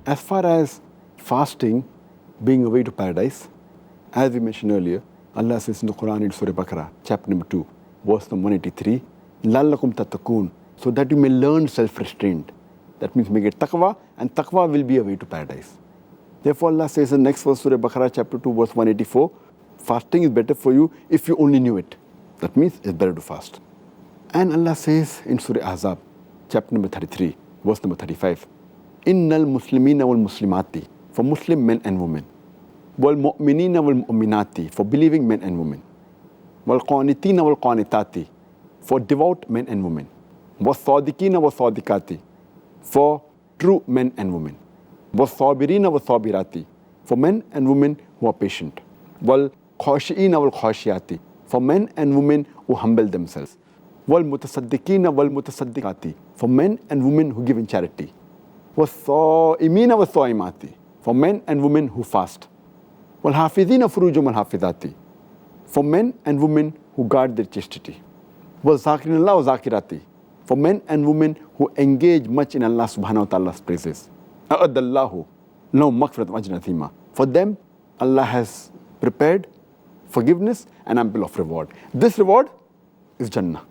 As far as fasting being a way to paradise, as we mentioned earlier, Allah says in the Quran in Surah Baqarah, chapter number 2, verse number 183, لَعَلَّكُمْ تَتَّقُونَ, so that you may learn self-restraint. That means make it taqwa, and taqwa will be a way to paradise. Therefore, Allah says in the next verse, Surah Baqarah, chapter 2, verse 184, fasting is better for you if you only knew it. That means it's better to fast. And Allah says in Surah Ahzab, chapter number 33, verse number 35, إِنَّ الْمُسْلِمِينَ وَالْمُسْلِمَاتِ, for Muslim men and women, وَالْمُؤْمِنِينَ وَالْمُؤْمِنَاتِ, for believing men and women, وَالْقَانِتِينَ وَالْقَانِتَاتِ, for devout men and women, وَالصَّادِقِينَ وَالصَّادِقَاتِ, for true men and women, وَالصَّابِرِينَ وَالصَّابِرَاتِ, for men and women who are patient, وَالْخَاشِئِينَ وَالْخَاشِيَاتِ, for men and women who humble themselves, وَالْمُتَصَدِّقِينَ وَالْمُتَصَدِّقَاتِ, for men and women who give in charity, وَالصَّائِمِينَ وَالصَّائِمَاتِ, for men and women who fast, وَالْحَافِظِينَ فُرُوجَهُمْ وَالْحَافِظَاتِ, for men and women who guard their chastity, وَالذَّاكِرِينَ اللَّهَ وَالذَّاكِرَاتِ, for men and women who engage much in Allah subhanahu wa ta'ala's praises. أَعَدَّ اللَّهُ لَهُمْ مَغْفِرَةً وَأَجْرًا عَظِيمًا. For them, Allah has prepared forgiveness and ample of reward. This reward is Jannah.